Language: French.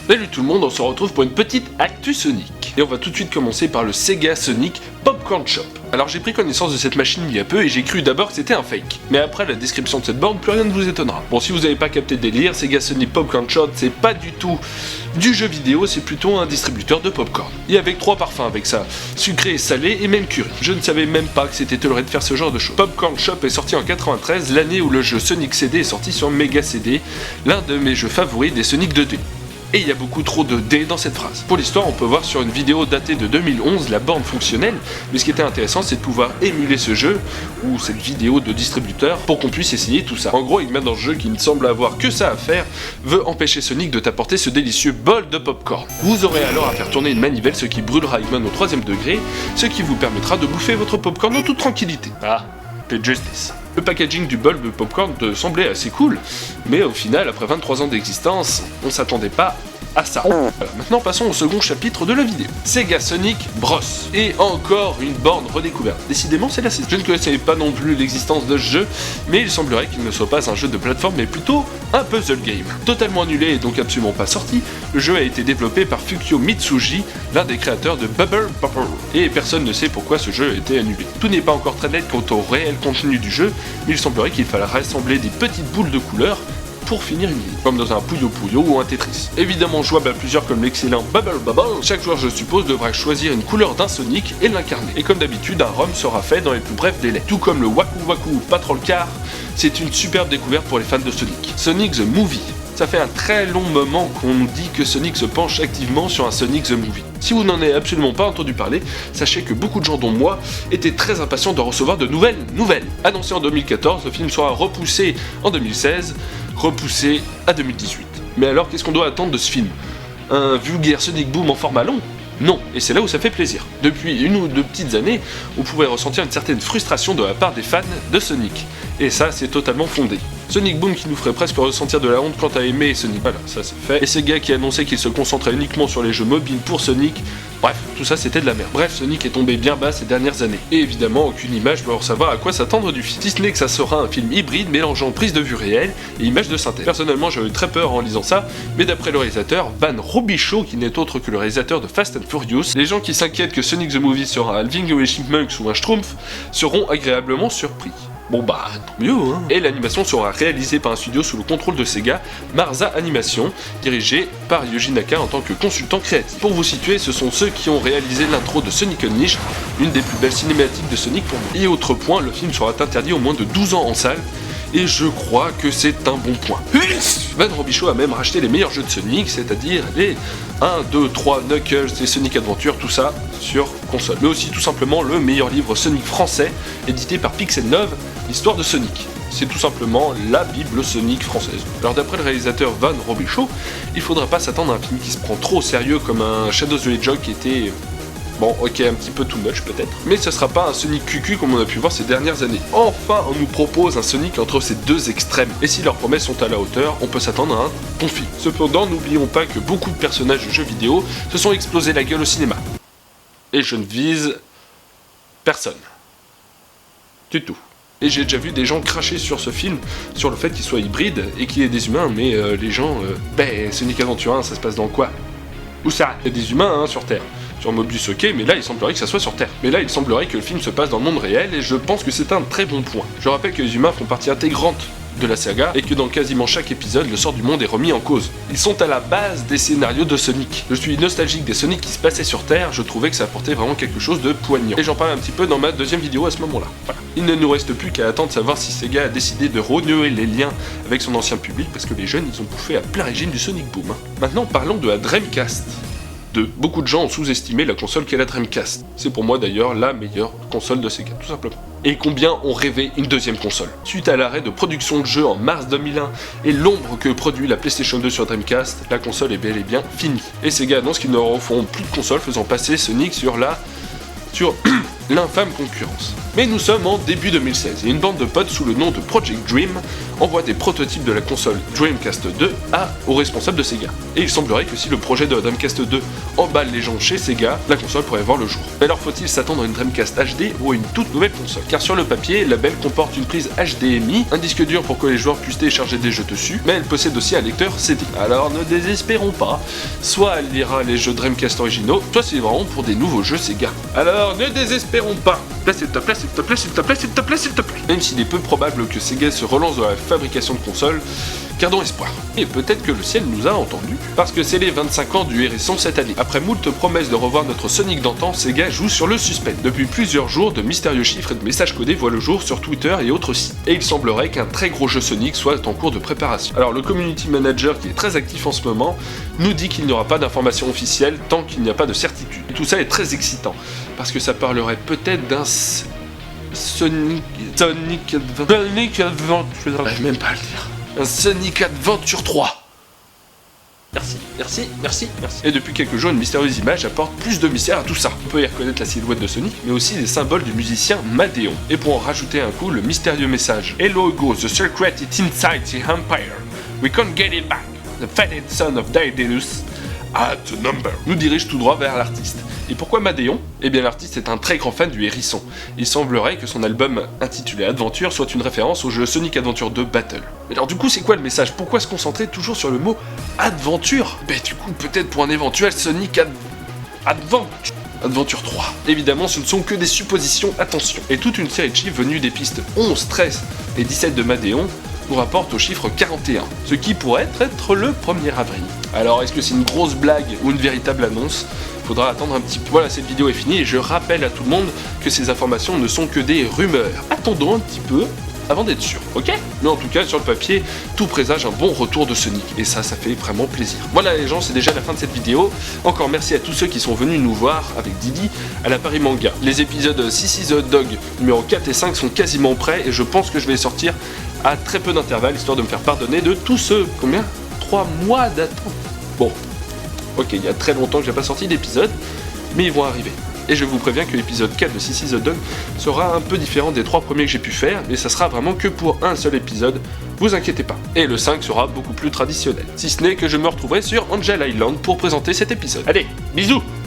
Salut tout le monde, on se retrouve pour une petite actu Sonic. Et on va tout de suite commencer par le Sega Sonic Popcorn Shop. Alors j'ai pris connaissance de cette machine il y a peu et j'ai cru d'abord que c'était un fake. Mais après la description de cette borne, plus rien ne vous étonnera. Bon, si vous n'avez pas capté le délire, Sega Sonic Popcorn Shop, c'est pas du tout du jeu vidéo, c'est plutôt un distributeur de popcorn. Et avec 3 parfums avec ça, sucré, salé et même curry. Je ne savais même pas que c'était toléré de faire ce genre de choses. Popcorn Shop est sorti en 93, l'année où le jeu Sonic CD est sorti sur Mega CD, l'un de mes jeux favoris des Sonic 2D. Et il y a beaucoup trop de D dans cette phrase. Pour l'histoire, on peut voir sur une vidéo datée de 2011 la borne fonctionnelle, mais ce qui était intéressant, c'est de pouvoir émuler ce jeu, ou cette vidéo de distributeur, pour qu'on puisse essayer tout ça. En gros, Eggman dans le jeu, qui ne semble avoir que ça à faire, veut empêcher Sonic de t'apporter ce délicieux bol de popcorn. Vous aurez alors à faire tourner une manivelle, ce qui brûlera Eggman au 3ème degré, ce qui vous permettra de bouffer votre popcorn en toute tranquillité. Ah, de justice. Le packaging du bol de popcorn semblait assez cool, mais au final, après 23 ans d'existence, on s'attendait pas à ça. Voilà, maintenant passons au second chapitre de la vidéo. Sega Sonic Bros. Et encore une borne redécouverte. Décidément, c'est la saison. Je ne connaissais pas non plus l'existence de ce jeu, mais il semblerait qu'il ne soit pas un jeu de plateforme, mais plutôt un puzzle game. Totalement annulé et donc absolument pas sorti, le jeu a été développé par Fukio Mitsuji, l'un des créateurs de Bubble Bobble. Et personne ne sait pourquoi ce jeu a été annulé. Tout n'est pas encore très net quant au réel contenu du jeu, mais il semblerait qu'il fallait rassembler des petites boules de couleurs pour finir une ligne, comme dans un Puyo Puyo ou un Tetris. Évidemment jouable à plusieurs comme l'excellent Bubble Bobble, chaque joueur je suppose devra choisir une couleur d'un Sonic et l'incarner. Et comme d'habitude, un ROM sera fait dans les plus brefs délais. Tout comme le Waku Waku Patrol Car, c'est une superbe découverte pour les fans de Sonic. Sonic the Movie. Ça fait un très long moment qu'on dit que Sonic se penche activement sur un Sonic the Movie. Si vous n'en avez absolument pas entendu parler, sachez que beaucoup de gens dont moi étaient très impatients de recevoir de nouvelles. Annoncé en 2014, le film sera repoussé en 2016, repoussé à 2018. Mais alors qu'est-ce qu'on doit attendre de ce film? Un vulgaire Sonic Boom en format long? Non, et c'est là où ça fait plaisir. Depuis une ou deux petites années, on pouvait ressentir une certaine frustration de la part des fans de Sonic. Et ça, c'est totalement fondé. Sonic Boom qui nous ferait presque ressentir de la honte quant à aimer Sonic. Voilà, ça c'est fait. Et Sega qui annonçait qu'il se concentrait uniquement sur les jeux mobiles pour Sonic. Bref, tout ça c'était de la merde. Bref, Sonic est tombé bien bas ces dernières années. Et évidemment, aucune image pour savoir à quoi s'attendre du film. Si ce n'est que ça sera un film hybride mélangeant prise de vue réelle et images de synthèse. Personnellement, j'avais eu très peur en lisant ça, mais d'après le réalisateur, Van Robichaud, qui n'est autre que le réalisateur de Fast and Furious, les gens qui s'inquiètent que Sonic the Movie sera un Alvin et les Chipmunks ou un Schtroumpf seront agréablement surpris. Bon bah, tant mieux hein. Et l'animation sera réalisée par un studio sous le contrôle de Sega, Marza Animation, dirigé par Yoji Naka en tant que consultant créatif. Pour vous situer, ce sont ceux qui ont réalisé l'intro de Sonic Unleashed, une des plus belles cinématiques de Sonic pour moi. Et autre point, le film sera interdit au moins de 12 ans en salle, et je crois que c'est un bon point. Van Robichaud a même racheté les meilleurs jeux de Sonic, c'est-à-dire les 1, 2, 3, Knuckles et Sonic Adventure, tout ça sur console. Mais aussi tout simplement le meilleur livre Sonic français, édité par Pixel 9, l'histoire de Sonic. C'est tout simplement la Bible Sonic française. Alors d'après le réalisateur Van Robichaud, il faudra pas s'attendre à un film qui se prend trop au sérieux comme un Shadow the Hedgehog qui était... Bon, ok, un petit peu too much peut-être, mais ce sera pas un Sonic cucu comme on a pu voir ces dernières années. Enfin, on nous propose un Sonic entre ces deux extrêmes, et si leurs promesses sont à la hauteur, on peut s'attendre à un bon film. Cependant, n'oublions pas que beaucoup de personnages de jeux vidéo se sont explosés la gueule au cinéma. Et je ne vise personne. Du tout. Et j'ai déjà vu des gens cracher sur ce film, sur le fait qu'il soit hybride et qu'il y ait des humains, mais les gens... Sonic Adventure 1, ça se passe dans quoi? Où ça? Il y a des humains sur Terre. Sur Mobius, ok, mais là il semblerait que ça soit sur Terre. Mais là il semblerait que le film se passe dans le monde réel et je pense que c'est un très bon point. Je rappelle que les humains font partie intégrante de la saga et que dans quasiment chaque épisode, le sort du monde est remis en cause. Ils sont à la base des scénarios de Sonic. Je suis nostalgique des Sonic qui se passaient sur Terre, je trouvais que ça apportait vraiment quelque chose de poignant. Et j'en parle un petit peu dans ma deuxième vidéo à ce moment-là. Voilà. Il ne nous reste plus qu'à attendre de savoir si Sega a décidé de renouer les liens avec son ancien public parce que les jeunes ils ont bouffé à plein régime du Sonic Boom. Maintenant parlons de la Dreamcast. Beaucoup de gens ont sous-estimé la console qu'est la Dreamcast. C'est pour moi d'ailleurs la meilleure console de Sega, tout simplement. Et combien ont rêvé une deuxième console? Suite à l'arrêt de production de jeux en mars 2001 et l'ombre que produit la PlayStation 2 sur Dreamcast, la console est bel et bien finie. Et Sega annonce qu'ils ne referont plus de console, faisant passer Sonic sur l'infâme concurrence. Mais nous sommes en début 2016 et une bande de potes sous le nom de Project Dream envoie des prototypes de la console Dreamcast 2 aux responsables de Sega. Et il semblerait que si le projet de Dreamcast 2 emballe les gens chez Sega, la console pourrait voir le jour. Mais alors faut-il s'attendre à une Dreamcast HD ou à une toute nouvelle console? Car sur le papier, la belle comporte une prise HDMI, un disque dur pour que les joueurs puissent télécharger des jeux dessus, mais elle possède aussi un lecteur CD. Alors ne désespérons pas, soit elle lira les jeux Dreamcast originaux, soit c'est vraiment pour des nouveaux jeux Sega. Alors ne désespérons pas. S'il te plaît, s'il te plaît, s'il te plaît, s'il te plaît, s'il te plaît. Même s'il est peu probable que Sega se relance dans la fabrication de consoles, gardons espoir. Et peut-être que le ciel nous a entendus, parce que c'est les 25 ans du hérisson cette année. Après moult promesses de revoir notre Sonic d'antan, Sega joue sur le suspense. Depuis plusieurs jours, de mystérieux chiffres et de messages codés voient le jour sur Twitter et autres sites. Et il semblerait qu'un très gros jeu Sonic soit en cours de préparation. Alors le community manager, qui est très actif en ce moment, nous dit qu'il n'y aura pas d'informations officielles tant qu'il n'y a pas de certitude. Et tout ça est très excitant, parce que ça parlerait peut-être d'un Sonic Adventure... J'arrive même pas à le dire. Un Sonic Adventure 3. Merci. Et depuis quelques jours, une mystérieuse image apporte plus de mystère à tout ça. On peut y reconnaître la silhouette de Sonic, mais aussi les symboles du musicien Madeon. Et pour en rajouter un coup, le mystérieux message Hello Go, the secret is inside the Empire. We can't get it back. The fated son of Daedalus at the number nous dirige tout droit vers l'artiste. Et pourquoi Madeon? Eh bien l'artiste est un très grand fan du hérisson. Il semblerait que son album intitulé Adventure soit une référence au jeu Sonic Adventure 2 Battle. Mais alors du coup c'est quoi le message? Pourquoi se concentrer toujours sur le mot Adventure? Ben du coup peut-être pour un éventuel Sonic Adventure 3. Évidemment ce ne sont que des suppositions, attention. Et toute une série de chiffres venus des pistes 11, 13 et 17 de Madeon nous rapporte au chiffre 41, ce qui pourrait être le 1er avril. Alors est-ce que c'est une grosse blague ou une véritable annonce? Faudra attendre un petit peu. Voilà, cette vidéo est finie et je rappelle à tout le monde que ces informations ne sont que des rumeurs. Attendons un petit peu avant d'être sûr, ok? Mais en tout cas, sur le papier, tout présage un bon retour de Sonic, et ça fait vraiment plaisir. Voilà les gens, c'est déjà la fin de cette vidéo. Encore merci à tous ceux qui sont venus nous voir avec Didi à la Paris Manga. Les épisodes 6 Hot Dog numéro 4 et 5 sont quasiment prêts, et je pense que je vais les sortir à très peu d'intervalle, histoire de me faire pardonner de tous ceux, combien? 3 mois d'attente. Bon, ok, il y a très longtemps que j'ai pas sorti d'épisode, mais ils vont arriver. Et je vous préviens que l'épisode 4 de Sissi The Dog sera un peu différent des 3 premiers que j'ai pu faire, mais ça sera vraiment que pour un seul épisode, vous inquiétez pas. Et le 5 sera beaucoup plus traditionnel. Si ce n'est que je me retrouverai sur Angel Island pour présenter cet épisode. Allez, bisous!